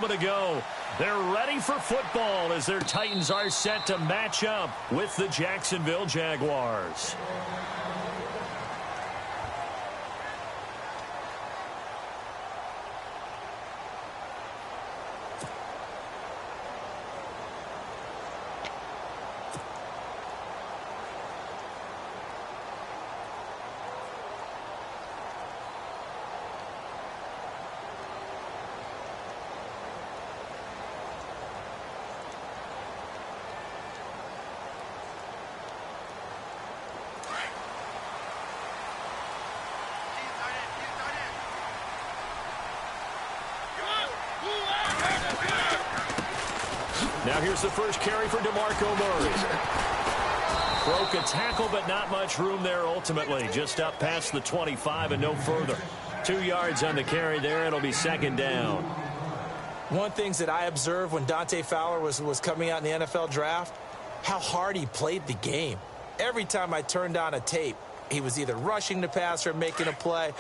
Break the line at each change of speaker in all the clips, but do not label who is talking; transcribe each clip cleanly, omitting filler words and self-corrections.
moment ago. They're ready for football as their Titans are set to match up with the Jacksonville Jaguars. Now here's the first carry for DeMarco Murray. Broke a tackle, but not much room there ultimately. Just up past the 25 and no further. 2 yards on the carry there. It'll be second down.
One of the things that I observed when Dante Fowler was coming out in the NFL draft, how hard he played the game. Every time I turned on a tape, he was either rushing the passer, making a play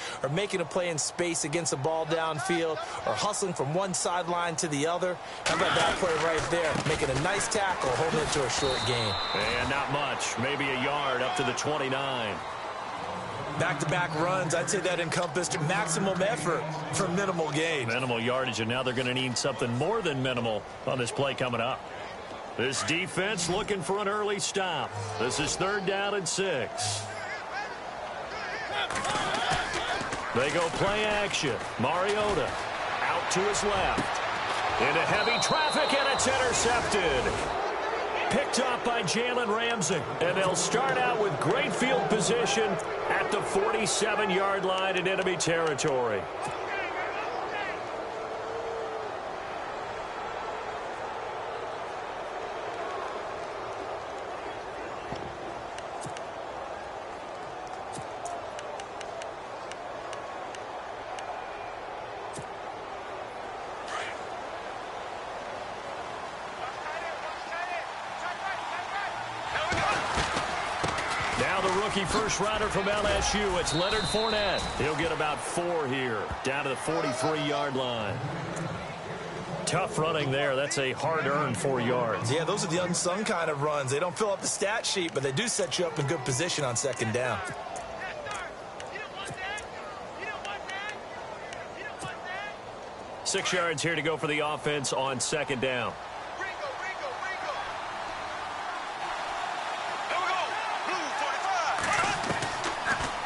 in space against the ball downfield, or hustling from one sideline to the other. How about that play right there? Making a nice tackle, holding it to a short gain.
And not much. Maybe a yard up to the 29.
Back-to-back runs, I'd say that encompassed maximum effort for minimal gain.
Minimal yardage, and now they're going to need something more than minimal on this play coming up. This defense looking for an early stop. This is 3rd down and 6. They go play action. Mariota out to his left. Into heavy traffic, and it's intercepted. Picked off by Jalen Ramsey. And they'll start out with great field position at the 47-yard line in enemy territory. First rider from LSU, it's Leonard Fournette. He'll get about 4 here, down to the 43-yard line. Tough running there. That's a hard-earned 4 yards.
Yeah, those are the unsung kind of runs. They don't fill up the stat sheet, but they do set you up in good position on second down.
Six yards here to go for the offense on second down.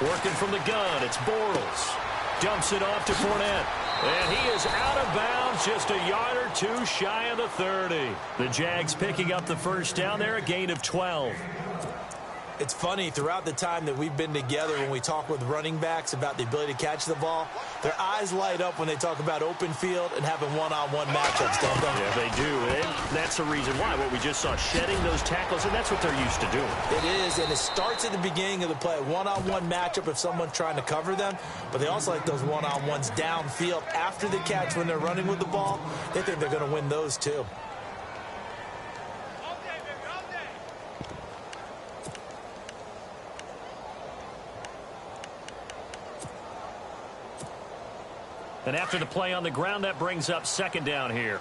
Working from the gun, it's Bortles. Dumps it off to Fournette. And he is out of bounds, just a yard or two shy of the 30. The Jags picking up the first down there, a gain of 12.
It's funny, throughout the time that we've been together, when we talk with running backs about the ability to catch the ball, their eyes light up when they talk about open field and having one-on-one matchups, don't they?
Yeah, they do. And that's the reason why. What we just saw, shedding those tackles, and that's what they're used to doing.
It is, and it starts at the beginning of the play. One-on-one matchup if someone's trying to cover them, but they also like those one-on-ones downfield after the catch when they're running with the ball. They think they're going to win those too.
And after the play on the ground, that brings up second down here.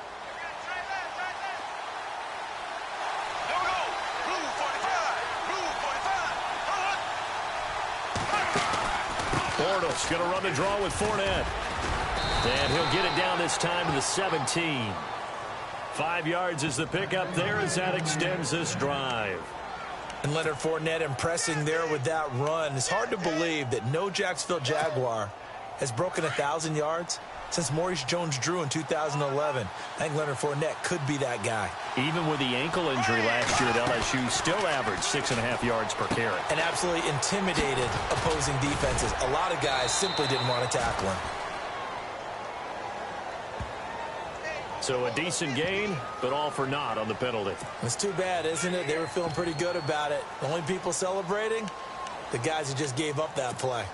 Bortles going to run the draw with Fournette. And he'll get it down this time to the 17. 5 yards is the pickup there as that extends this drive.
And Leonard Fournette impressing there with that run. It's hard to believe that no Jacksonville Jaguar has broken 1,000 yards since Maurice Jones-Drew in 2011. I think Leonard Fournette could be that guy.
Even with the ankle injury last year at LSU, still averaged 6.5 yards per carry.
And absolutely intimidated opposing defenses. A lot of guys simply didn't want to tackle him.
So a decent gain, but all for naught on the penalty.
It's too bad, isn't it? They were feeling pretty good about it. The only people celebrating, the guys who just gave up that play.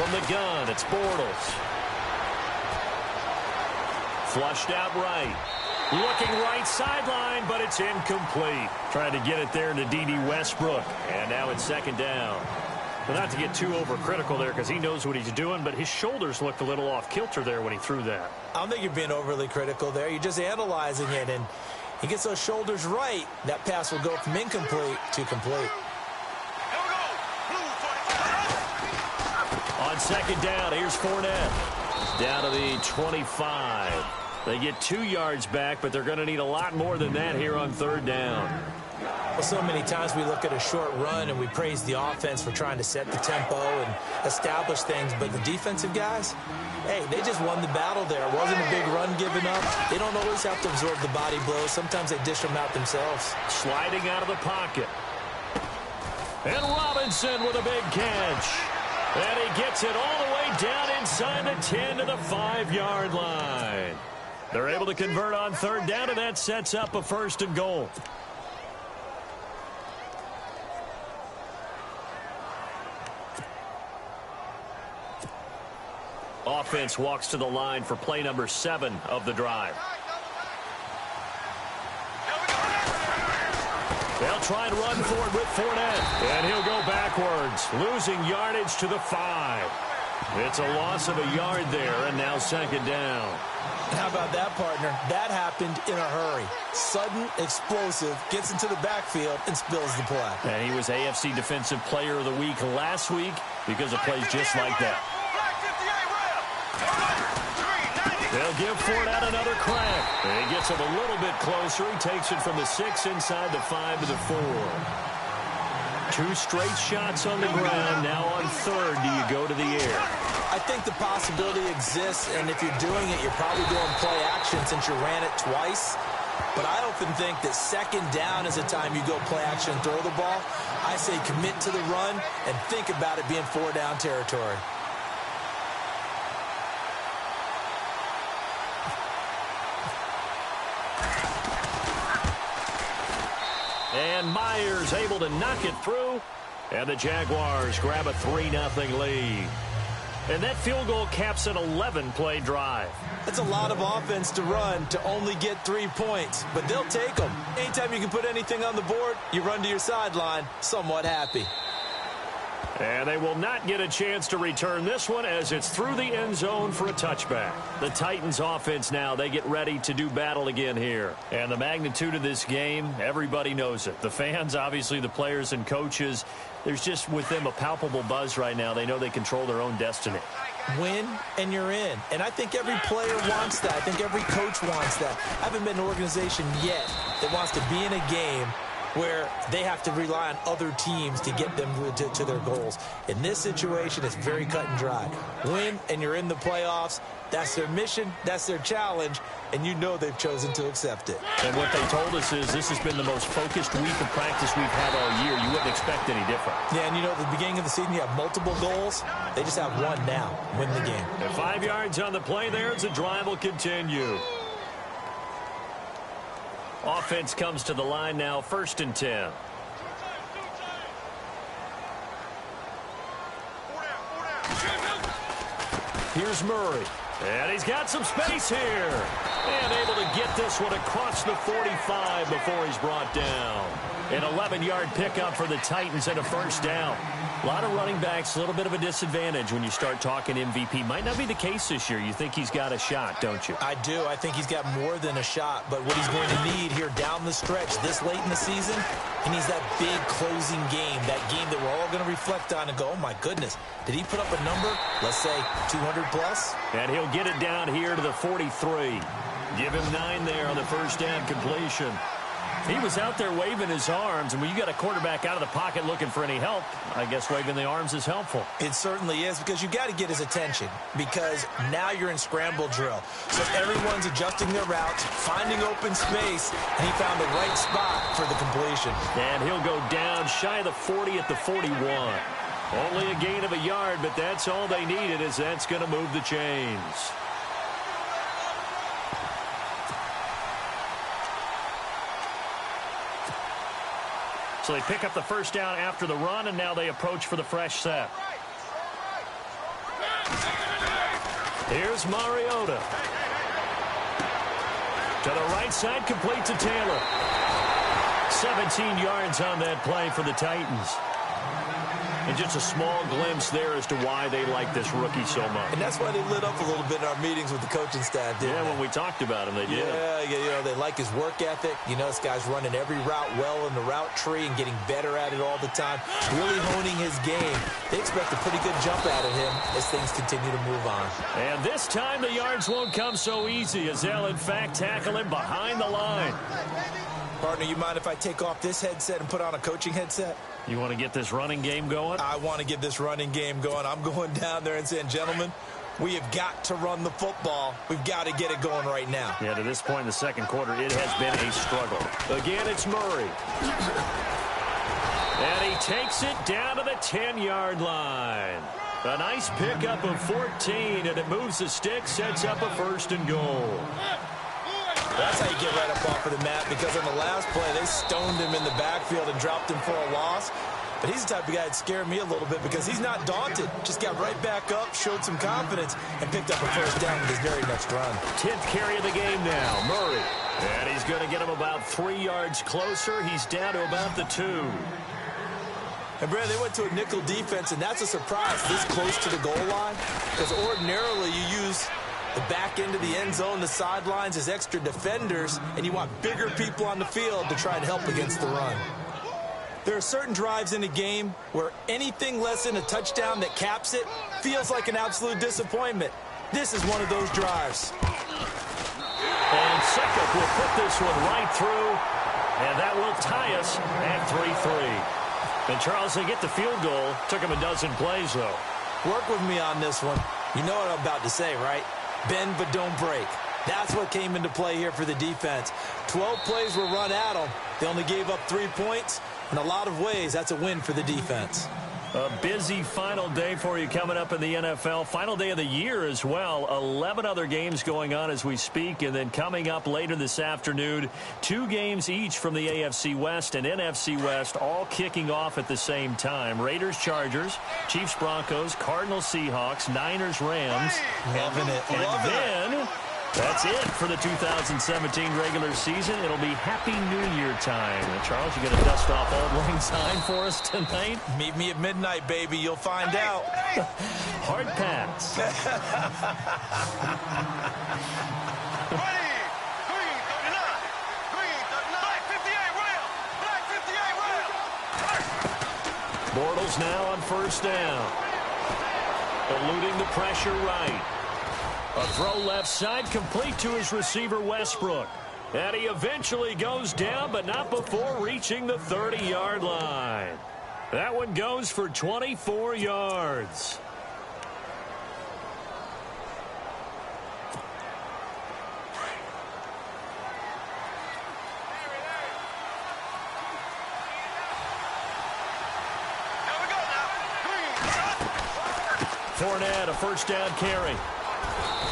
From the gun, it's Bortles.
Flushed out right. Looking right sideline, but it's incomplete. Trying to get it there to D.D. Westbrook. And now it's second down. Well, not to get too overcritical there because he knows what he's doing, but his shoulders looked a little off kilter there when he threw that.
I don't think you're being overly critical there. You're just analyzing it, and he gets those shoulders right. That pass will go from incomplete to complete.
On second down, here's Fournette. Down to the 25. They get 2 yards back, but they're going to need a lot more than that here on third down.
Well, so many times we look at a short run and we praise the offense for trying to set the tempo and establish things, but the defensive guys, hey, they just won the battle there. It wasn't a big run given up. They don't always have to absorb the body blows. Sometimes they dish them out themselves.
Sliding out of the pocket. And Robinson with a big catch. And he gets it all the way down inside the 10 to the 5-yard line. They're able to convert on third down, and that sets up a 1st and goal. Offense walks to the line for play number 7 of the drive. They'll try and run forward with Fournette. And he'll go backwards, losing yardage to the 5. It's a loss of a yard there, and now second down.
How about that, partner? That happened in a hurry. Sudden, explosive, gets into the backfield, and spills the play.
And he was AFC Defensive Player of the Week last week because of plays just like that. They'll give Fournette another crack. And he gets him a little bit closer. He takes it from the 6 inside the 5 to the 4. 2 straight shots on the ground. Now on third, do you go to the air?
I think the possibility exists, and if you're doing it, you're probably doing play action since you ran it twice. But I often think that second down is the time you go play action and throw the ball. I say commit to the run and think about it being 4-down territory.
And Myers able to knock it through. And the Jaguars grab a 3-0 lead. And that field goal caps an 11-play drive.
That's a lot of offense to run to only get 3 points, but they'll take them. Anytime you can put anything on the board, you run to your sideline somewhat happy.
And they will not get a chance to return this one as it's through the end zone for a touchback. The Titans offense now, they get ready to do battle again here. And the magnitude of this game, everybody knows it. The fans, obviously the players and coaches, there's just with them a palpable buzz right now. They know they control their own destiny.
Win and you're in. And I think every player wants that. I think every coach wants that. I haven't been in an organization yet that wants to be in a game where they have to rely on other teams to get them to their goals. In this situation, it's very cut and dry. Win, and you're in the playoffs. That's their mission. That's their challenge. And you know they've chosen to accept it.
And what they told us is this has been the most focused week of practice we've had all year. You wouldn't expect any different.
Yeah, and you know, at the beginning of the season, you have multiple goals. They just have one now. Win the game.
And 5 yards on the play there as the drive will continue. Offense comes to the line now, 1st and 10. Here's Murray. And he's got some space here. And able to get this one across the 45 before he's brought down. An 11-yard pickup for the Titans and a 1st down. A lot of running backs, a little bit of a disadvantage when you start talking MVP. Might not be the case this year. You think he's got a shot, don't you?
I do. I think he's got more than a shot. But what he's going to need here down the stretch this late in the season, he needs that big closing game, that game that we're all going to reflect on and go, oh, my goodness, did he put up a number, let's say 200 plus?
And he'll get it down here to the 43. Give him 9 there on the 1st down completion. He was out there waving his arms, and when you got a quarterback out of the pocket looking for any help, I guess waving the arms is helpful.
It certainly is, because you got to get his attention, because now you're in scramble drill. So everyone's adjusting their routes, finding open space, and he found the right spot for the completion.
And he'll go down shy of the 40 at the 41. Only a gain of a yard, but that's all they needed, as that's going to move the chains. So they pick up the 1st down after the run, and now they approach for the fresh set. Here's Mariota. To the right side, complete to Taylor. 17 yards on that play for the Titans. And just a small glimpse there as to why they like this rookie so much.
And that's why they lit up a little bit in our meetings with the coaching staff, didn't they?
When we talked about him, they did.
Yeah, they like his work ethic. You know, this guy's running every route well in the route tree and getting better at it all the time, really honing his game. They expect a pretty good jump out of him as things continue to move on.
And this time the yards won't come so easy as they'll, in fact, tackle him behind the line.
Partner, you mind if I take off this headset and put on a coaching headset?
You want to get this running game going?
I want to get this running game going. I'm going down there and saying, gentlemen, we have got to run the football. We've got to get it going right now.
Yeah, to this point in the second quarter, it has been a struggle. Again, it's Murray. And he takes it down to the 10-yard line. A nice pickup of 14, and it moves the stick, sets up a 1st and goal.
That's how you get right up off of the mat, because on the last play, they stoned him in the backfield and dropped him for a loss. But he's the type of guy that scared me a little bit because he's not daunted. Just got right back up, showed some confidence, and picked up a 1st down with his very next run.
10th carry of the game now, Murray. And he's going to get him about 3 yards closer. He's down to about the 2.
And, Brad, they went to a nickel defense, and that's a surprise this close to the goal line, because ordinarily you use the back end of the end zone, the sidelines as extra defenders, and you want bigger people on the field to try and help against the run. There are certain drives in a game where anything less than a touchdown that caps it feels like an absolute disappointment. This is one of those drives.
And Succop will put this one right through, and that will tie us at 3-3. And Charles, they get the field goal. Took him a dozen plays, though.
Work with me on this one. You know what I'm about to say, right? Bend but don't break. That's what came into play here for the defense. 12 plays were run at them. They only gave up 3 points. In a lot of ways, that's a win for the defense.
A busy final day for you coming up in the NFL. Final day of the year as well. 11 other games going on as we speak. And then coming up later this afternoon, 2 games each from the AFC West and NFC West, all kicking off at the same time. Raiders, Chargers, Chiefs, Broncos, Cardinals, Seahawks, Niners, Rams.
Loving it.
And then that's it for the 2017 regular season. It'll be Happy New Year time. And Charles, you going to dust off Auld Lang Syne for us tonight?
Meet me at midnight, baby. You'll find out.
Hard pass. Bortles now on 1st down. Eluding the pressure right. A throw left side, complete to his receiver, Westbrook. And he eventually goes down, but not before reaching the 30-yard line. That one goes for 24 yards. Fournette, a 1st down carry.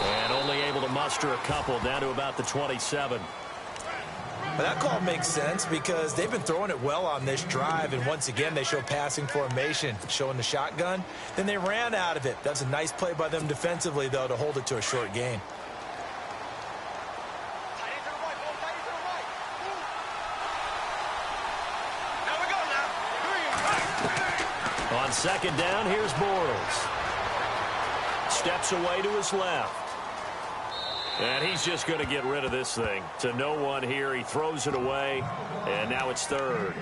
And only able to muster a couple, down to about the 27.
But that call makes sense because they've been throwing it well on this drive, and once again they show passing formation, showing the shotgun. Then they ran out of it. That's a nice play by them defensively, though, to hold it to a short gain.
On 2nd down, here's Bortles. Steps away to his left. And he's just going to get rid of this thing. To no one here. He throws it away. And now it's 3rd.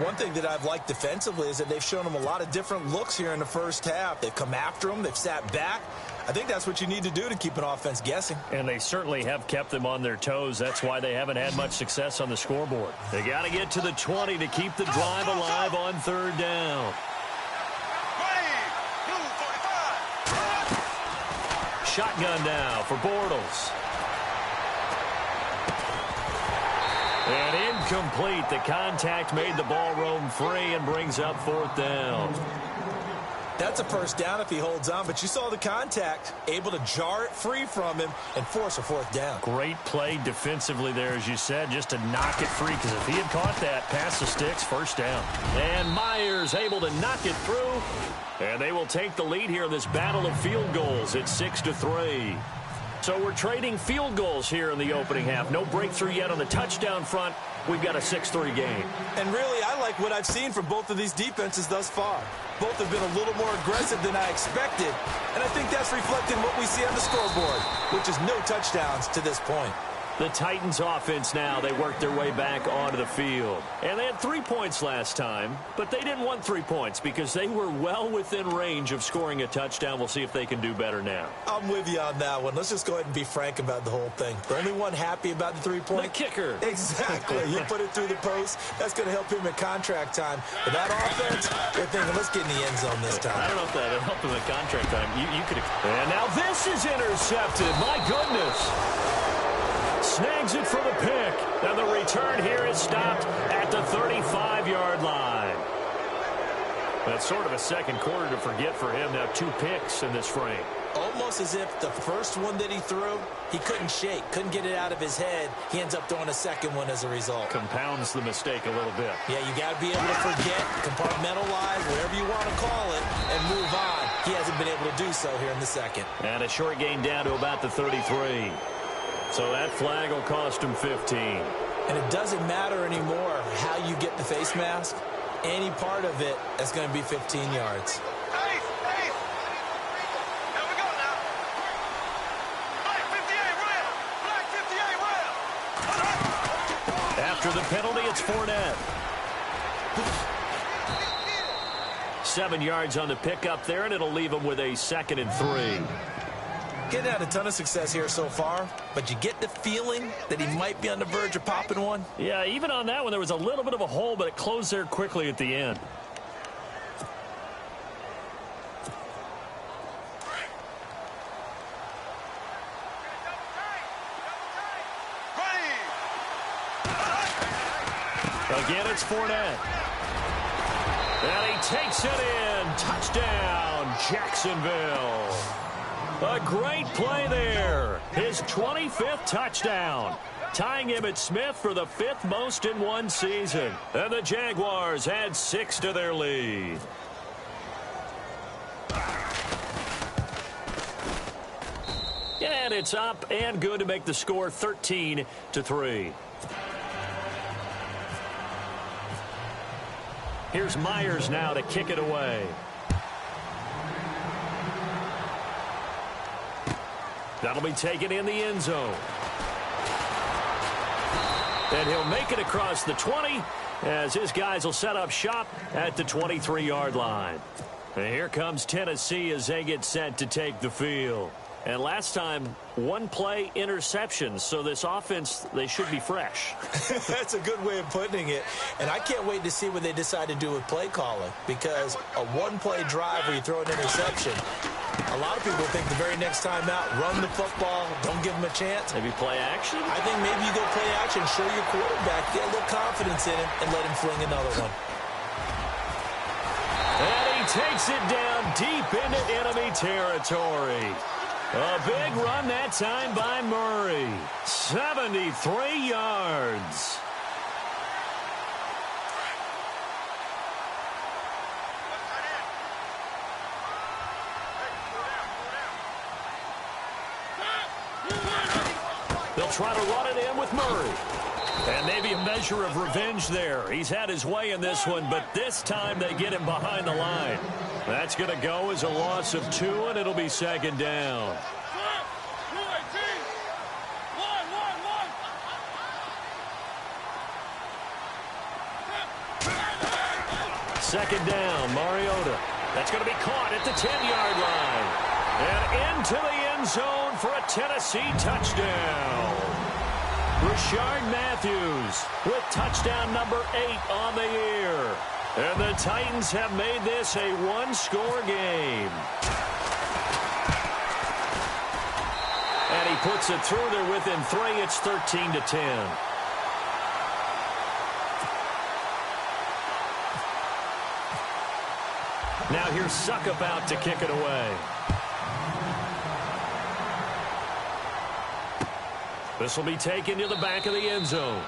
One thing that I've liked defensively is that they've shown him a lot of different looks here in the first half. They've come after him. They've sat back. I think that's what you need to do to keep an offense guessing.
And they certainly have kept them on their toes. That's why they haven't had much success on the scoreboard. They got to get to the 20 to keep the drive alive on 3rd down. Shotgun now for Bortles. And incomplete. The contact made the ball roam free and brings up 4th down.
That's a 1st down if he holds on, but you saw the contact, able to jar it free from him and force a 4th down.
Great play defensively there, as you said, just to knock it free, because if he had caught that, past the sticks, 1st down. And Myers able to knock it through, and they will take the lead here in this battle of field goals at 6-3. So we're trading field goals here in the opening half. No breakthrough yet on the touchdown front. We've got a 6-3 game.
And really, I like what I've seen from both of these defenses thus far. Both have been a little more aggressive than I expected, and I think that's reflected in what we see on the scoreboard, which is no touchdowns to this point.
The Titans offense now, they worked their way back onto the field. And they had 3 points last time, but they didn't want 3 points because they were well within range of scoring a touchdown. We'll see if they can do better now.
I'm with you on that one. Let's just go ahead and be frank about the whole thing. The only one happy about the 3-point?
The kicker.
Exactly. You put it through the post. That's going to help him in contract time. But that offense, they're thinking, let's get in the end zone this time.
I don't know if that would help him in contract time. You could. And now this is intercepted. My goodness. Snags it for the pick. And the return here is stopped at the 35-yard line. That's sort of a second quarter to forget for him. Now 2 picks in this frame.
Almost as if the first one that he threw, he couldn't shake, couldn't get it out of his head. He ends up throwing a second one as a result.
Compounds the mistake a little bit.
Yeah, you got to be able to forget, compartmentalize, whatever you want to call it, and move on. He hasn't been able to do so here in the second.
And a short gain down to about the 33. So that flag will cost him 15.
And it doesn't matter anymore how you get the face mask. Any part of it is going to be 15 yards.
Hey! Here we go now. Flag 58, rail! Flag 58, rail!
After the penalty, it's Fournette. 7 yards on the pickup there, and it'll leave him with a 2nd and 3.
Getting had a ton of success here so far, but you get the feeling that he might be on the verge of popping one.
Yeah, even on that one, there was a little bit of a hole, but it closed there quickly at the end. Again, it's Fournette. And he takes it in. Touchdown, Jacksonville. A great play there. His 25th touchdown. Tying Emmitt Smith for the 5th most in one season. And the Jaguars add 6 to their lead. And it's up and good to make the score 13-3. Here's Myers now to kick it away. That'll be taken in the end zone. And he'll make it across the 20 as his guys will set up shop at the 23-yard line. And here comes Tennessee as they get set to take the field. And last time, 1-play interceptions. So this offense, they should be fresh.
That's a good way of putting it. And I can't wait to see what they decide to do with play calling. Because a 1-play drive where you throw an interception, a lot of people think the very next time out, run the football, don't give them a chance.
Maybe play action?
I think maybe you go play action, show your quarterback, get a little confidence in him, and let him fling another one.
And he takes it down deep into enemy territory. A big run that time by Murray. 73 yards. They'll try to run it in with Murray. And maybe a measure of revenge there. He's had his way in this one, but this time they get him behind the line. That's going to go as a loss of 2, and it'll be 2nd down. Second down, Mariota. That's going to be caught at the 10-yard line. And into the end zone for a Tennessee touchdown. Rashard Matthews with touchdown number 8 on the year. And the Titans have made this a 1-score game. And he puts it through there within 3. It's 13-10. Now here's Suckup out to kick it away. This will be taken to the back of the end zone.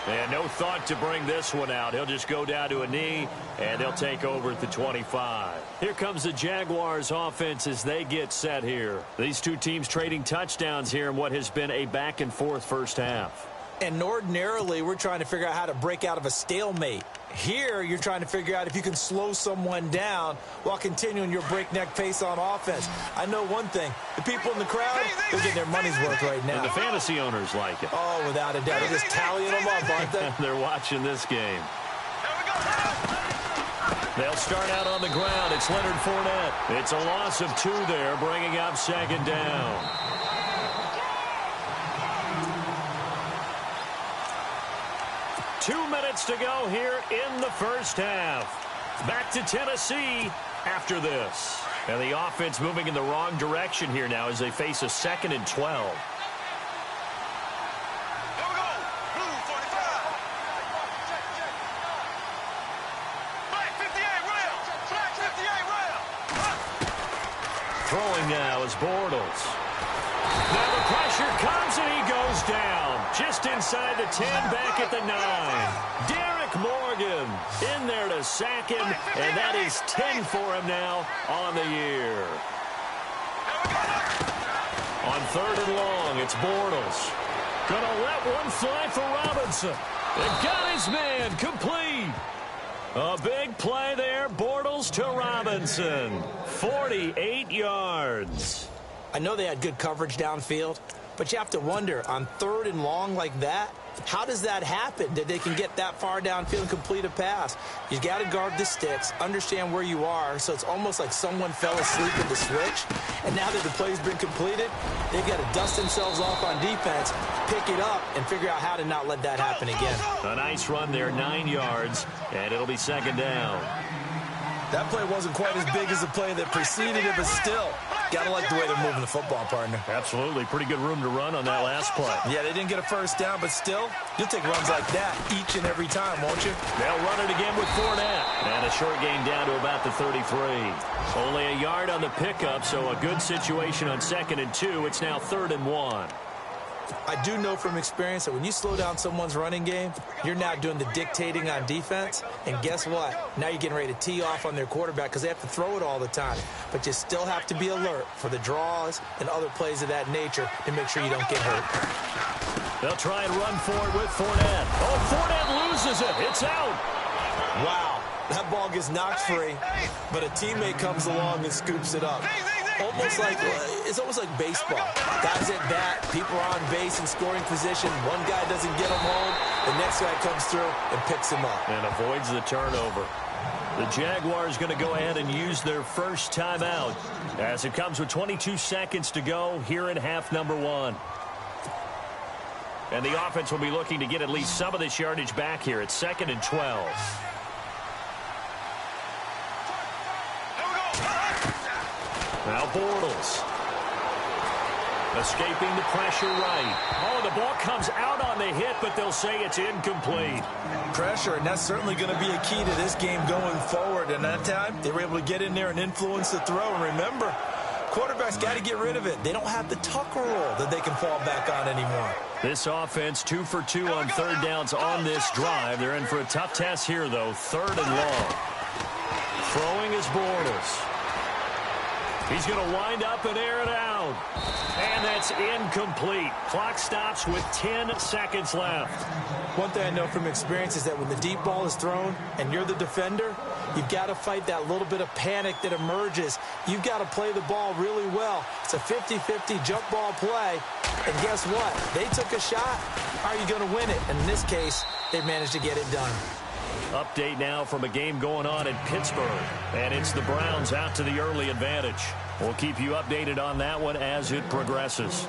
And no thought to bring this one out. He'll just go down to a knee, and they'll take over at the 25. Here comes the Jaguars offense as they get set here. These two teams trading touchdowns here in what has been a back-and-forth first half.
And ordinarily, we're trying to figure out how to break out of a stalemate. Here, you're trying to figure out if you can slow someone down while continuing your breakneck pace on offense. I know one thing. The people in the crowd, they're getting their money's worth right now.
And the fantasy owners like it.
Oh, without a doubt. They're just tallying them up, aren't they?
They're watching this game. They'll start out on the ground. It's Leonard Fournette. It's a loss of 2 there, bringing up second down. Two minutes to go here in the first half. Back to Tennessee after this. And the offense moving in the wrong direction here now as they face a 2nd and 12.
Here we go. Blue 45. Black 58 rail. Black 58 rail.
Throwing now is Bortles. Now the pressure comes and he goes down. Just inside the 10, back at the 9. Derek Morgan in there to sack him, and that is 10 for him now on the year. On 3rd and long, it's Bortles. Gonna let one fly for Robinson. And got his man complete. A big play there, Bortles to Robinson. 48 yards.
I know they had good coverage downfield, but you have to wonder, on 3rd and long like that, how does that happen that they can get that far downfield and complete a pass? You got to guard the sticks, understand where you are, so it's almost like someone fell asleep at the switch, and now that the play's been completed, they've got to dust themselves off on defense, pick it up, and figure out how to not let that happen again.
A nice run there, 9 yards, and it'll be second down.
That play wasn't quite as big as the play that preceded it, but still, got to like the way they're moving the football, partner.
Absolutely. Pretty good room to run on that last play.
Yeah, they didn't get a first down, but still, you'll take runs like that each and every time, won't you?
They'll run it again with Fournette. And a short gain down to about the 33. Only a yard on the pickup, so a good situation on 2nd and 2. It's now 3rd and 1.
I do know from experience that when you slow down someone's running game, you're now doing the dictating on defense. And guess what? Now you're getting ready to tee off on their quarterback because they have to throw it all the time. But you still have to be alert for the draws and other plays of that nature to make sure you don't get hurt.
They'll try and run for it with Fournette. Oh, Fournette loses it. It's out.
Wow. That ball gets knocked free, but a teammate comes along and scoops it up. It's almost like baseball. Guys at bat, people are on base in scoring position. One guy doesn't get him home. The next guy comes through and picks him up.
And avoids the turnover. The Jaguars going to go ahead and use their first timeout as it comes with 22 seconds to go here in half number 1. And the offense will be looking to get at least some of this yardage back here. It's 2nd and 12. Now Bortles. Escaping the pressure right. Oh, the ball comes out on the hit, but they'll say it's incomplete.
Pressure, and that's certainly going to be a key to this game going forward. And that time, they were able to get in there and influence the throw. And remember, quarterbacks got to get rid of it. They don't have the tucker roll that they can fall back on anymore.
This offense 2 for 2 on 3rd downs on this drive. They're in for a tough test here, though. 3rd and long. Throwing is Bortles. He's going to wind up and air it out. And that's incomplete. Clock stops with 10 seconds left.
One thing I know from experience is that when the deep ball is thrown and you're the defender, you've got to fight that little bit of panic that emerges. You've got to play the ball really well. It's a 50-50 jump ball play. And guess what? They took a shot. Are you going to win it? And in this case, they managed to get it done.
Update now from a game going on in Pittsburgh. And it's the Browns out to the early advantage. We'll keep you updated on that one as it progresses.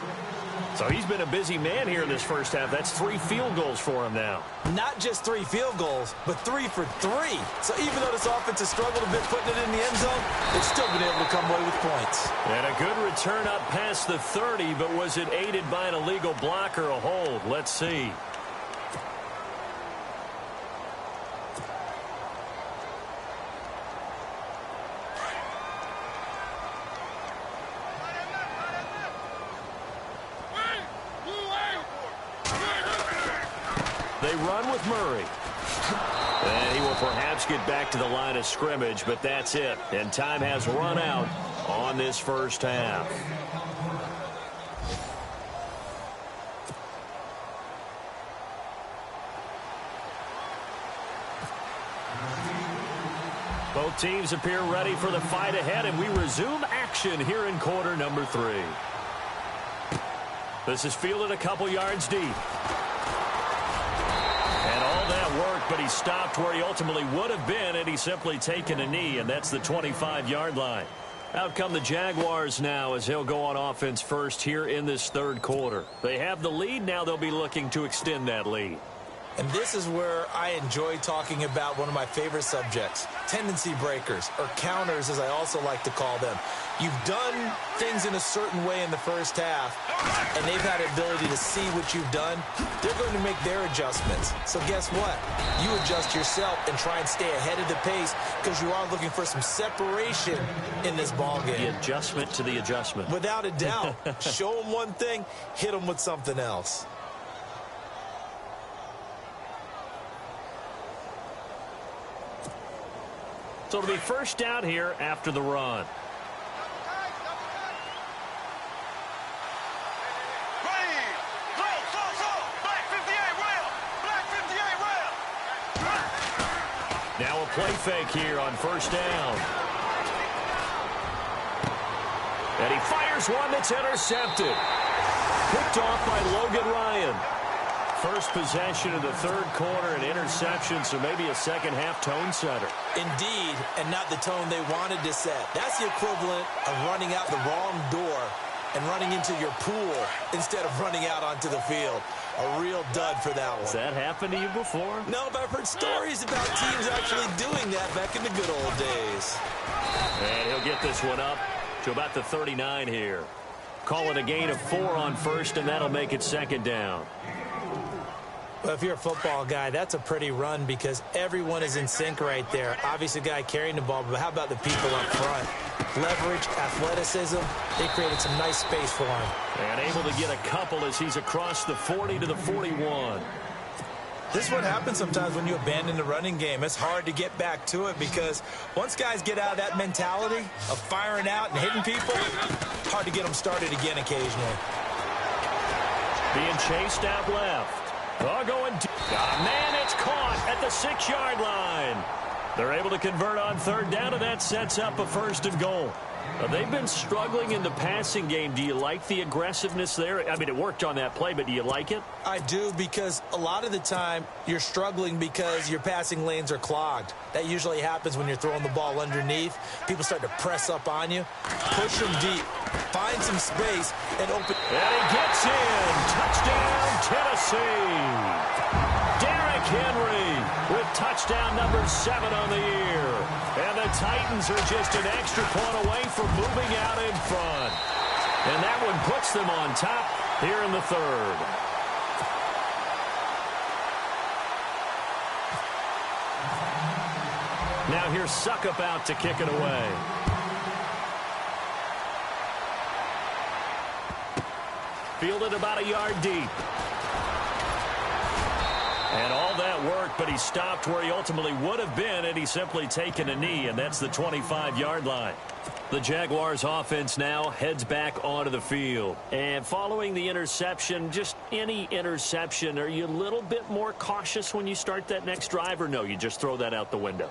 So he's been a busy man here in this first half. That's 3 field goals for him now.
Not just 3 field goals, but 3 for 3. So even though this offense has struggled a bit putting it in the end zone, they've still been able to come away with points.
And a good return up past the 30, but was it aided by an illegal block or a hold? Let's see. They They run with Murray. And he will perhaps get back to the line of scrimmage, but that's it. And time has run out on this first half. Both teams appear ready for the fight ahead, and we resume action here in quarter number 3. This is fielded a couple yards deep. And all that work, but he stopped where he ultimately would have been had he simply taken a knee, and that's the 25-yard line. Out come the Jaguars now as they'll go on offense first here in this third quarter. They have the lead. Now they'll be looking to extend that lead.
And this is where I enjoy talking about one of my favorite subjects, tendency breakers, or counters as I also like to call them. You've done things in a certain way in the first half, and they've had the ability to see what you've done. They're going to make their adjustments. So guess what? You adjust yourself and try and stay ahead of the pace because you are looking for some separation in this ballgame.
The adjustment to the adjustment.
Without a doubt. Show them one thing, hit them with something else.
So it'll be first down here after the run. Now a play fake here on first down. And he fires one that's intercepted. Picked off by Logan Ryan. First possession of the third quarter, an interception, so maybe a second-half tone setter.
Indeed, and not the tone they wanted to set. That's the equivalent of running out the wrong door and running into your pool instead of running out onto the field. A real dud for that one.
Has that happened to you before?
No, but I've heard stories about teams actually doing that back in the good old days.
And he'll get this one up to about the 39 here. Call it a gain of 4 on first, and that'll make it second down.
Well, if you're a football guy, that's a pretty run because everyone is in sync right there. Obviously, the guy carrying the ball, but how about the people up front? Leverage, athleticism, they created some nice space for him.
And able to get a couple as he's across the 40 to the 41.
This is what happens sometimes when you abandon the running game. It's hard to get back to it because once guys get out of that mentality of firing out and hitting people, hard to get them started again occasionally.
Being chased out left. Going deep. Man, it's caught at the 6-yard line. They're able to convert on third down, and that sets up a first and goal. They've been struggling in the passing game. Do you like the aggressiveness there? I mean, it worked on that play, but do you like it?
I do, because a lot of the time you're struggling because your passing lanes are clogged. That usually happens when you're throwing the ball underneath. People start to press up on you. Push them deep. Find some space and open.
And he gets in. Touchdown, Tennessee. Derrick Henry with touchdown number 7 on the year. And the Titans are just an extra point away from moving out in front. And that one puts them on top here in the third. Now here's Suckup out to kick it away. Fielded about a yard deep. And all that work, but he stopped where he ultimately would have been had he simply taken a knee, and that's the 25-yard line. The Jaguars offense now heads back onto the field. And following the interception, just any interception, are you a little bit more cautious when you start that next drive, or no, you just throw that out the window?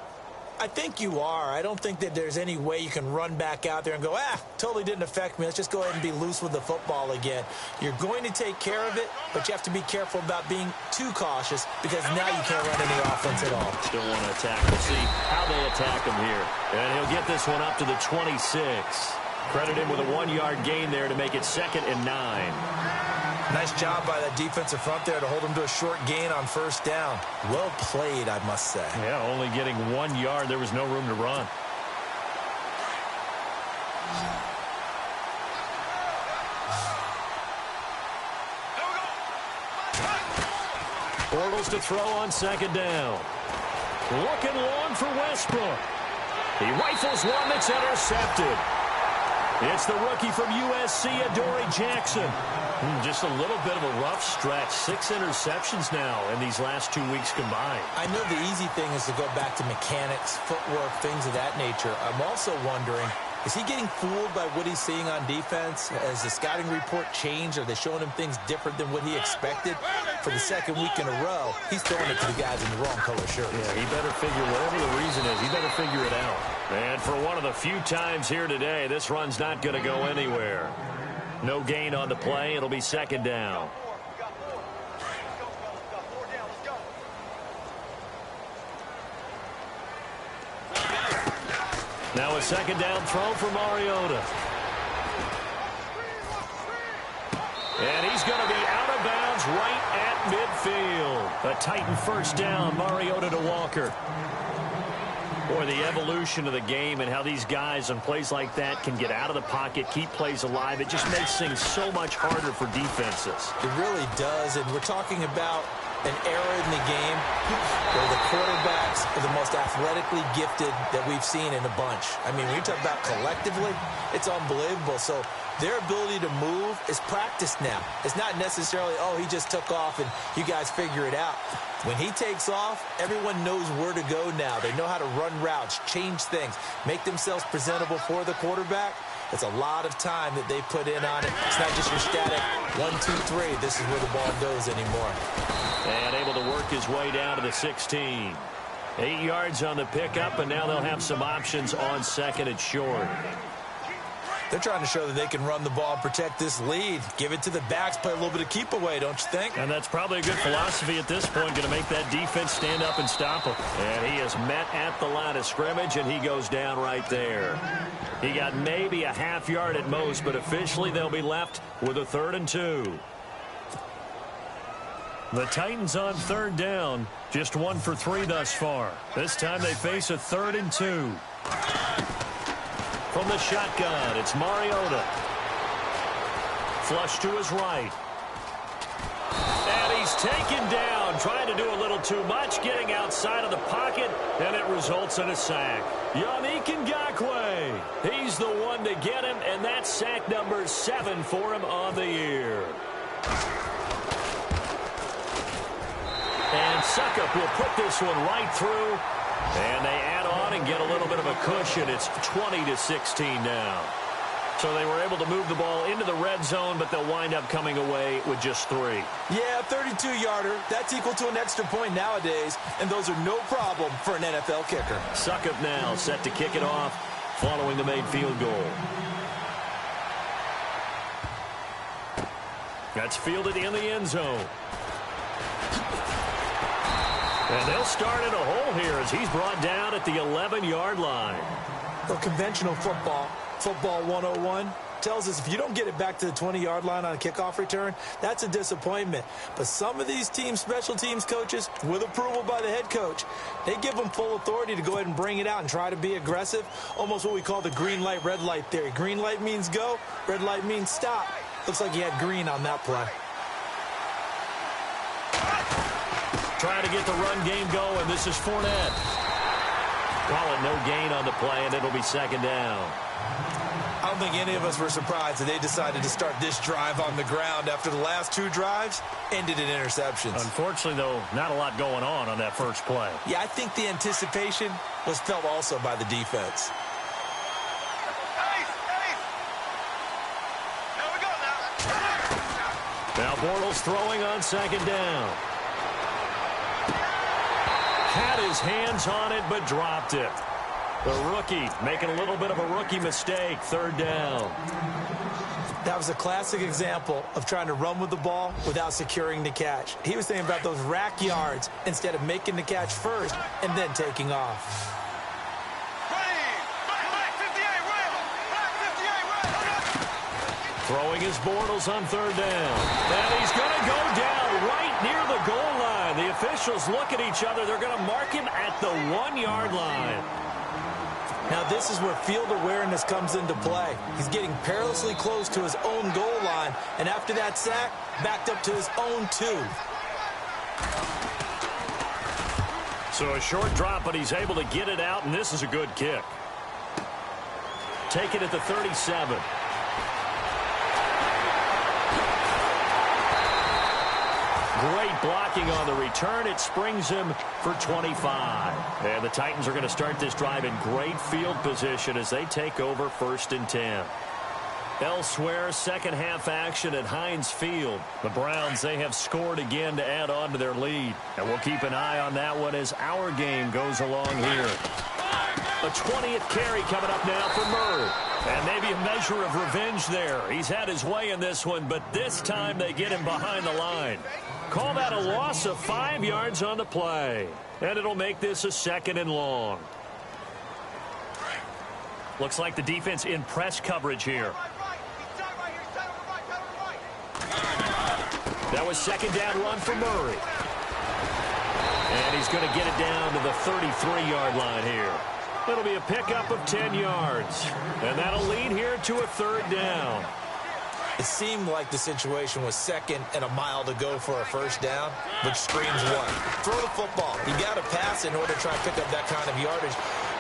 I think you are. I don't think that there's any way you can run back out there and go, totally didn't affect me. Let's just go ahead and be loose with the football again. You're going to take care of it, but you have to be careful about being too cautious because now you can't run any offense at all.
Still want to attack. We'll see how they attack him here. And he'll get this one up to the 26. Credit him with a 1-yard gain there to make it 2nd and 9.
Nice job by that defensive front there to hold him to a short gain on first down. Well played, I must say.
Yeah, only getting 1 yard. There was no room to run. Bortles to throw on 2nd down. Looking long for Westbrook. He rifles one that's intercepted. It's the rookie from USC, Adoree Jackson. Just a little bit of a rough stretch. 6 interceptions now in these last 2 weeks combined.
I know the easy thing is to go back to mechanics, footwork, things of that nature. I'm also wondering, is he getting fooled by what he's seeing on defense? Has the scouting report changed? Are they showing him things different than what he expected? For the second week in a row, he's throwing it to the guys in the wrong color shirt.
Yeah, he better figure, whatever the reason is, he better figure it out. And for one of the few times here today, this run's not going to go anywhere. No gain on the play. It'll be second down. Now a second down throw for Mariota. And he's going to be out of bounds right at midfield. A Titan first down, Mariota to Walker. Boy, the evolution of the game and how these guys on plays like that can get out of the pocket, keep plays alive, it just makes things so much harder for defenses.
It really does, and we're talking about an era in the game where the quarterbacks are the most athletically gifted that we've seen in a bunch. I mean, when you talk about collectively, it's unbelievable. So their ability to move is practiced now. It's not necessarily, oh, he just took off and you guys figure it out. When he takes off, everyone knows where to go now. They know how to run routes, change things, make themselves presentable for the quarterback. It's a lot of time that they put in on it. It's not just your static 1, 2, 3. This is where the ball goes anymore.
And able to work his way down to the 16. 8 yards on the pickup, and now they'll have some options on second and short.
They're trying to show that they can run the ball and protect this lead. Give it to the backs, play a little bit of keep away, don't you think?
And that's probably a good philosophy at this point, going to make that defense stand up and stop him. And he is met at the line of scrimmage, and he goes down right there. He got maybe a half yard at most, but officially they'll be left with a 3rd and 2. The Titans on 3rd down, just 1 for 3 thus far. This time they face a 3rd and 2. From the shotgun, it's Mariota. Flush to his right. And he's taken down, trying to do a little too much, getting outside of the pocket, and it results in a sack. Akeemdagreat334's. He's the one to get him, and that's sack number 7 for him on the year. And Suckup will put this one right through. And they add on and get a little bit of a cushion. It's 20-16 now. So they were able to move the ball into the red zone, but they'll wind up coming away with just 3.
Yeah, 32-yarder. That's equal to an extra point nowadays, and those are no problem for an NFL kicker.
Suckup now set to kick it off following the made field goal. That's fielded in the end zone. And they'll start in a hole here as he's brought down at the 11-yard line.
Well, conventional football 101, tells us if you don't get it back to the 20-yard line on a kickoff return, that's a disappointment. But some of these teams, special teams coaches, with approval by the head coach, they give them full authority to go ahead and bring it out and try to be aggressive, almost what we call the green light, red light theory. Green light means go, red light means stop. Looks like he had green on that play.
Trying to get the run game going. This is Fournette. Call it no gain on the play, and it'll be second down.
I don't think any of us were surprised that they decided to start this drive on the ground after the last 2 drives ended in interceptions.
Unfortunately, though, not a lot going on that first play.
Yeah, I think the anticipation was felt also by the defense.
Now Bortles throwing on second down. Had his hands on it, but dropped it. The rookie making a little bit of a rookie mistake, 3rd down.
That was a classic example of trying to run with the ball without securing the catch. He was thinking about those rack yards instead of making the catch first and then taking off.
Throwing his Bortles on 3rd down. And he's going to go down right near the goal line. The officials look at each other. They're going to mark him at the 1-yard line.
Now this is where field awareness comes into play. He's getting perilously close to his own goal line. And after that sack, backed up to his own 2.
So a short drop, but he's able to get it out, and this is a good kick. Take it at the 37. Great blocking on the return. It springs him for 25. And the Titans are going to start this drive in great field position as they take over 1st and 10. Elsewhere, second half action at Heinz Field. The Browns, they have scored again to add on to their lead. And we'll keep an eye on that one as our game goes along here. A 20th carry coming up now for Murray. And maybe a measure of revenge there. He's had his way in this one, but this time they get him behind the line. Call that a loss of 5 yards on the play. And it'll make this a 2nd and long. Looks like the defense in press coverage here. That was 2nd down run for Murray. And he's going to get it down to the 33-yard line here. It'll be a pickup of 10 yards. And that'll lead here to a 3rd down.
It seemed like the situation was 2nd and a mile to go for a 1st down, which screams what? Throw the football. You got to pass in order to try and pick up that kind of yardage.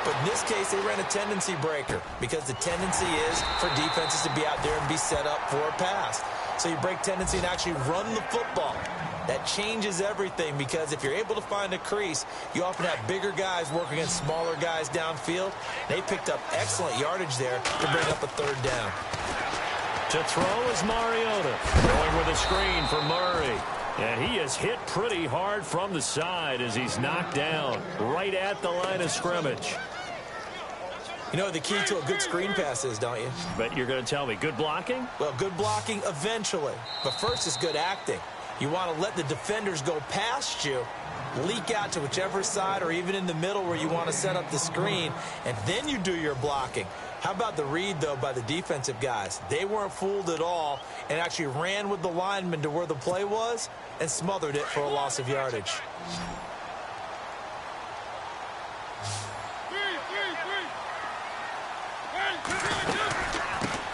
But in this case, they ran a tendency breaker because the tendency is for defenses to be out there and be set up for a pass. So you break tendency and actually run the football. That changes everything because if you're able to find a crease, you often have bigger guys working against smaller guys downfield. They picked up excellent yardage there to bring up a 3rd down.
To throw is Mariota. Going with a screen for Murray. And he is hit pretty hard from the side as he's knocked down right at the line of scrimmage.
You know what the key to a good screen pass is, don't you?
But you're going to tell me good blocking?
Well, good blocking eventually. But first is good acting. You want to let the defenders go past you, leak out to whichever side or even in the middle where you want to set up the screen, and then you do your blocking. How about the read, though, by the defensive guys? They weren't fooled at all and actually ran with the lineman to where the play was and smothered it for a loss of yardage.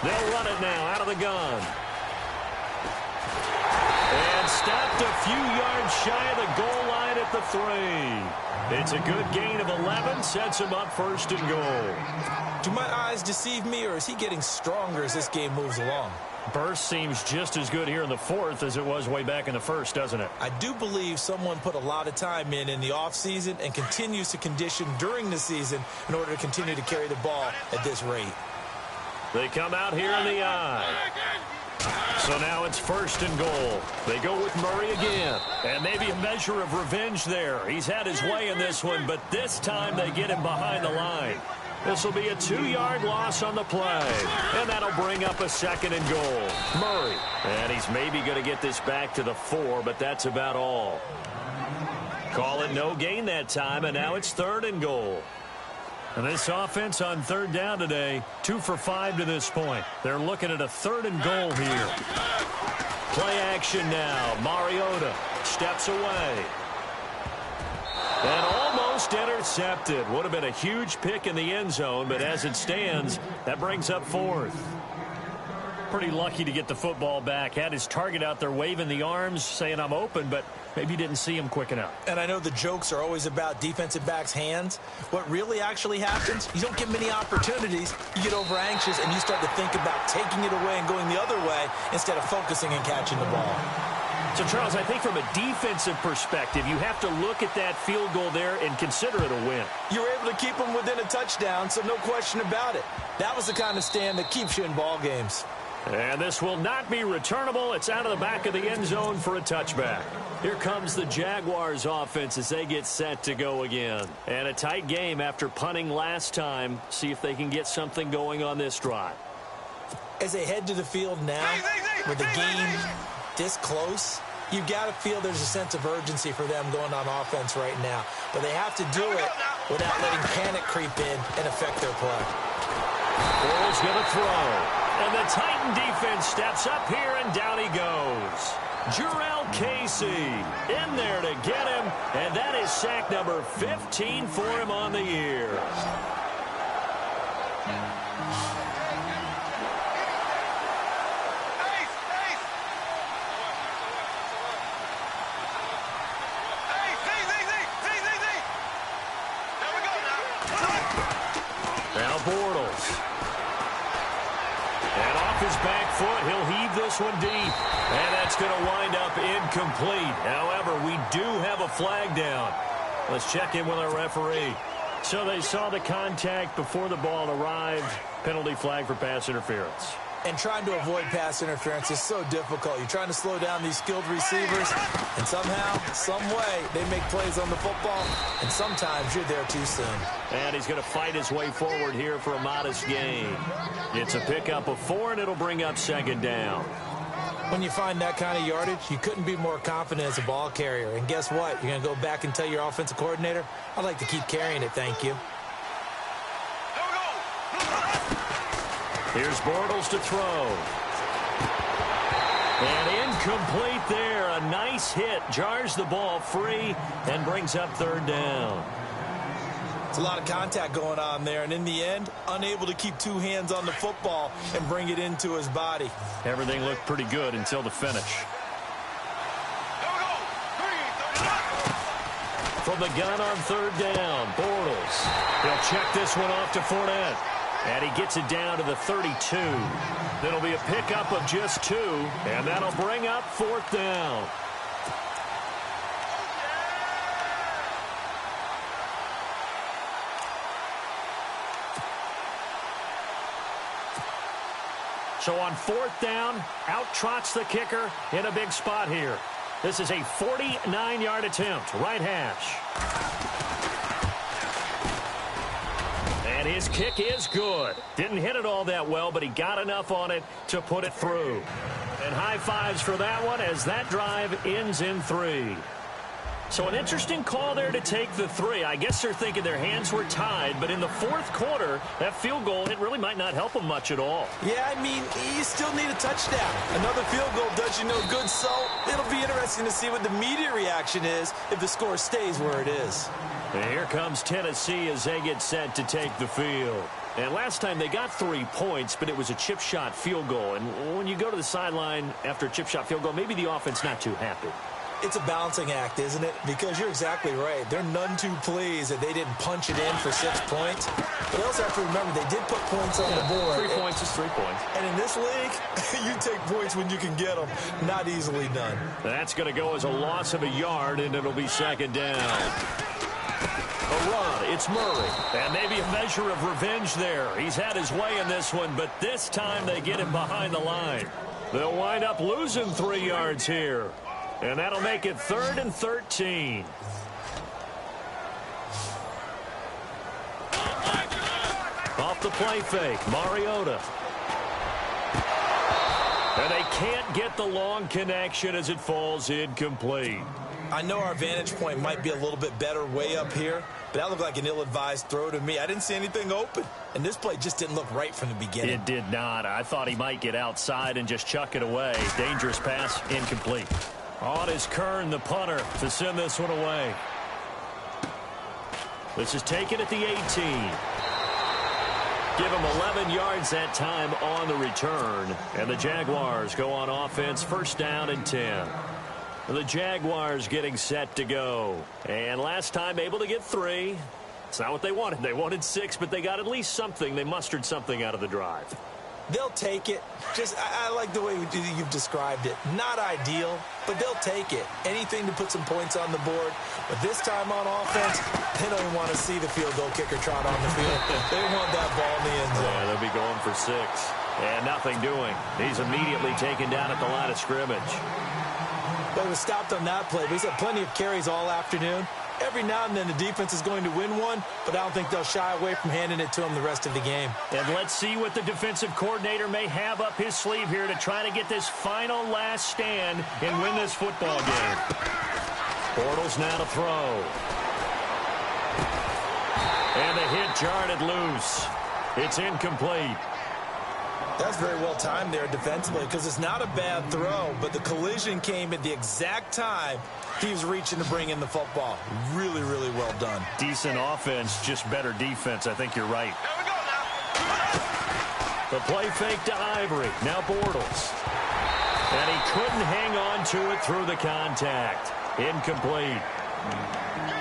They'll run it now out of the gun. And stopped a few yards shy of the goal line at the 3. It's a good gain of 11, sets him up 1st and goal.
Do my eyes deceive me, or is he getting stronger as this game moves along?
Burst seems just as good here in the 4th as it was way back in the 1st, doesn't it?
I do believe someone put a lot of time in the offseason and continues to condition during the season in order to continue to carry the ball at this rate.
They come out here in the eye. So now it's 1st and goal. They go with Murray again. And maybe a measure of revenge there. He's had his way in this one, but this time they get him behind the line. This will be a 2-yard loss on the play. And that'll bring up a 2nd and goal. Murray. And he's maybe going to get this back to the 4, but that's about all. Call it no gain that time, and now it's 3rd and goal. And this offense on 3rd down today, 2 for 5 to this point. They're looking at a 3rd and goal here. Play action now. Mariota steps away. And almost intercepted. Would have been a huge pick in the end zone, but as it stands, that brings up 4th. Pretty lucky to get the football back. Had his target out there waving the arms, saying I'm open, but maybe didn't see him quick enough.
And I know the jokes are always about defensive backs' hands. What really actually happens, you don't get many opportunities. You get over anxious, and you start to think about taking it away and going the other way instead of focusing and catching the ball.
So, Charles, I think from a defensive perspective, you have to look at that field goal there and consider it a win.
You were able to keep them within a touchdown, so no question about it. That was the kind of stand that keeps you in ball games.
And this will not be returnable. It's out of the back of the end zone for a touchback. Here comes the Jaguars offense as they get set to go again. And a tight game after punting last time. See if they can get something going on this drive.
As they head to the field now, with the game this close, you've got to feel there's a sense of urgency for them going on offense right now. But they have to do it without letting panic creep in and affect their play.
Burrow's going to throw. And the Titan defense steps up here, and down he goes. Jarrell Casey in there to get him, and that is sack number 15 for him on the year. Now Bortles. And off his back foot. He'll heave this one deep. And that's going to wind up incomplete. However, we do have a flag down. Let's check in with our referee. So they saw the contact before the ball arrived. Penalty flag for pass interference.
And trying to avoid pass interference is so difficult. You're trying to slow down these skilled receivers, and somehow, some way, they make plays on the football, and sometimes you're there too soon.
And he's going to fight his way forward here for a modest gain. It's a pickup of 4, and it'll bring up second down.
When you find that kind of yardage, you couldn't be more confident as a ball carrier. And guess what? You're going to go back and tell your offensive coordinator, I'd like to keep carrying it, thank you.
Here's Bortles to throw. And incomplete there. A nice hit. Jars the ball free and brings up third down.
It's a lot of contact going on there. And in the end, unable to keep two hands on the football and bring it into his body.
Everything looked pretty good until the finish. From the gun on third down, Bortles. He'll check this one off to Fournette. And he gets it down to the 32. That'll be a pickup of just 2, and that'll bring up fourth down. So on fourth down, out trots the kicker in a big spot here. This is a 49-yard attempt, right hash. And his kick is good. Didn't hit it all that well, but he got enough on it to put it through. And high fives for that one as that drive ends in 3. So an interesting call there to take the 3. I guess they're thinking their hands were tied, but in the fourth quarter, that field goal, it really might not help them much at all.
Yeah, I mean, you still need a touchdown. Another field goal does you no good, so it'll be interesting to see what the media reaction is if the score stays where it is.
And here comes Tennessee as they get set to take the field. And last time they got 3 points, but it was a chip shot field goal. And when you go to the sideline after a chip shot field goal, maybe the offense not too happy.
It's a balancing act, isn't it? Because you're exactly right. They're none too pleased that they didn't punch it in for 6 points. But you also have to remember they did put points on the board.
3 points is 3 points.
And in this league, you take points when you can get them. Not easily done.
That's going to go as a loss of a yard, and it'll be second down. A run, it's Murray. And maybe a measure of revenge there. He's had his way in this one, but this time they get him behind the line. They'll wind up losing 3 yards here. And that'll make it 3rd and 13. Off the play fake, Mariota. And they can't get the long connection as it falls incomplete.
I know our vantage point might be a little bit better way up here, but that looked like an ill-advised throw to me. I didn't see anything open, and this play just didn't look right from the beginning.
It did not. I thought he might get outside and just chuck it away. Dangerous pass, incomplete. On is Kern, the punter, to send this one away. This is taken at the 18. Give him 11 yards that time on the return. And the Jaguars go on offense, first down and 10. The Jaguars getting set to go. And last time able to get 3. It's not what they wanted. They wanted 6, but they got at least something. They mustered something out of the drive.
They'll take it. I like the way you've described it. Not ideal, but they'll take it. Anything to put some points on the board. But this time on offense, they don't even want to see the field goal kicker trot on the field. They want that ball in the end zone.
Yeah, they'll be going for 6. And nothing doing. He's immediately taken down at the line of scrimmage.
But he was stopped on that play. But he's had plenty of carries all afternoon. Every now and then the defense is going to win one, but I don't think they'll shy away from handing it to him the rest of the game.
And let's see what the defensive coordinator may have up his sleeve here to try to get this final last stand and win this football game. Bortles now to throw. And the hit jarred it loose. It's incomplete.
That's very well timed there defensively because it's not a bad throw, but the collision came at the exact time he was reaching to bring in the football. Really, really well done.
Decent offense, just better defense. I think you're right.
There we go now.
The play fake to Ivory. Now Bortles. And he couldn't hang on to it through the contact. Incomplete.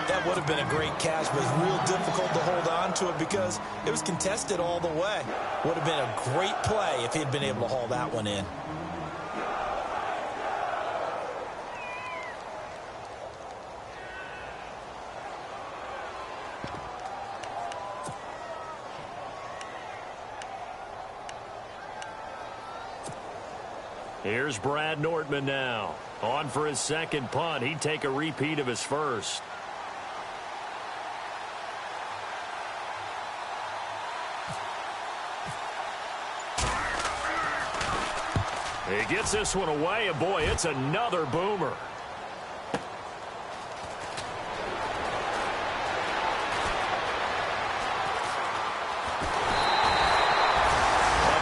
That would have been a great catch, but it's real difficult to hold on to it because it was contested all the way. Would have been a great play if he had been able to haul that one in.
Here's Brad Nortman now. On for his second punt. He'd take a repeat of his first. He gets this one away, and boy, it's another boomer.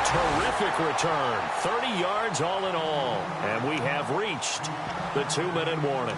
Terrific return, 30 yards all in all, and we have reached the 2-minute warning.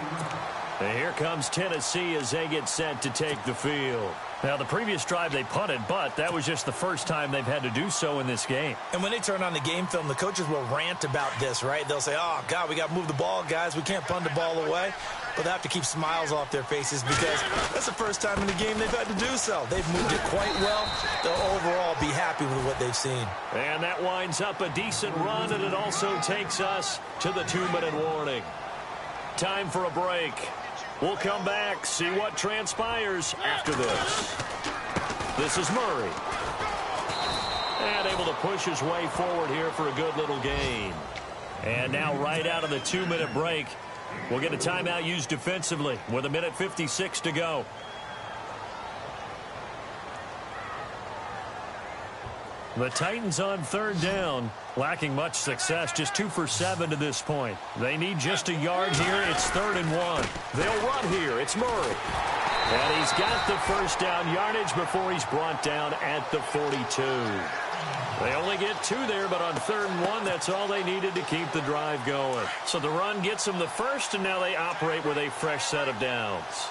And here comes Tennessee as they get set to take the field. Now, the previous drive they punted, but that was just the first time they've had to do so in this game.
And when they turn on the game film, the coaches will rant about this, right? They'll say, oh, God, we got to move the ball, guys. We can't punt the ball away. But they have to keep smiles off their faces because that's the first time in the game they've had to do so. They've moved it quite well. They'll overall be happy with what they've seen.
And that winds up a decent run, and it also takes us to the 2-minute warning. Time for a break. We'll come back, see what transpires after this. This is Murray. And able to push his way forward here for a good little gain. And now right out of the 2-minute break, we'll get a timeout used defensively with 1:56 to go. The Titans on third down, lacking much success, just 2 for 7 to this point. They need just a yard here. It's 3rd and 1. They'll run here. It's Murray. And he's got the first down yardage before he's brought down at the 42. They only get 2 there, but on 3rd and 1, that's all they needed to keep the drive going. So the run gets them the first, and now they operate with a fresh set of downs.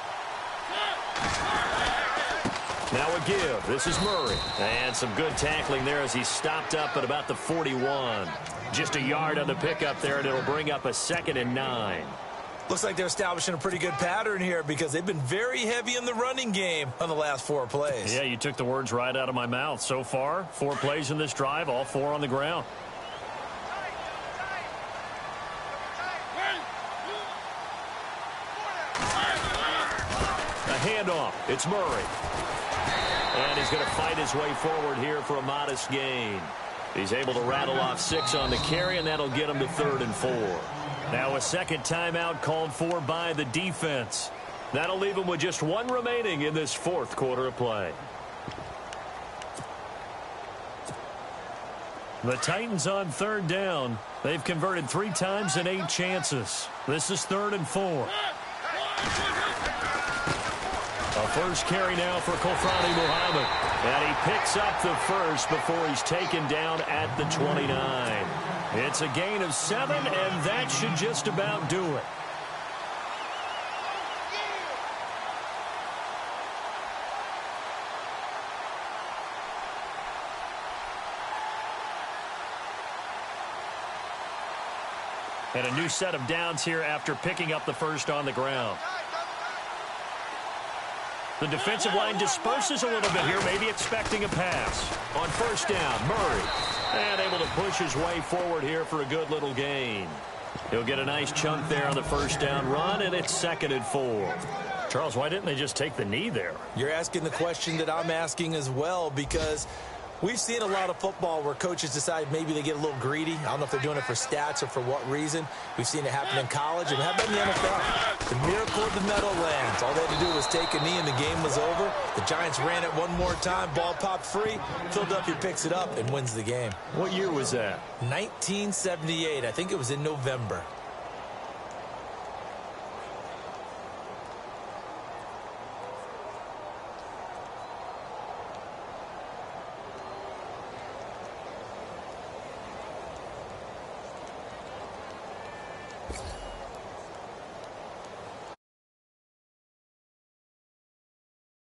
Now a give. This is Murray. And some good tackling there as he stopped up at about the 41. Just a yard on the pickup there, and it'll bring up a 2nd and 9.
Looks like they're establishing a pretty good pattern here because they've been very heavy in the running game on the last 4 plays.
Yeah, you took the words right out of my mouth. So far, 4 plays in this drive, all 4 on the ground. A handoff. It's Murray. And he's going to fight his way forward here for a modest gain. He's able to rattle off 6 on the carry, and that'll get him to 3rd and 4. Now a second timeout called for by the defense. That'll leave him with just 1 remaining in this 4th quarter of play. The Titans on third down. They've converted 3 times in 8 chances. This is 3rd and 4. A first carry now for Kofrani Muhammad. And he picks up the first before he's taken down at the 29. It's a gain of 7, and that should just about do it. And a new set of downs here after picking up the first on the ground. The defensive line disperses a little bit here, maybe expecting a pass. On first down, Murray. And able to push his way forward here for a good little gain. He'll get a nice chunk there on the first down run, and it's 2nd and 4. Charles, why didn't they just take the knee there?
You're asking the question that I'm asking as well, because we've seen a lot of football where coaches decide maybe they get a little greedy. I don't know if they're doing it for stats or for what reason. We've seen it happen in college, and how about in the NFL? The miracle of the Meadowlands. All they had to do was take a knee, and the game was over. The Giants ran it one more time. Ball popped free. Philadelphia picks it up and wins the game.
What year was that?
1978. I think it was in November.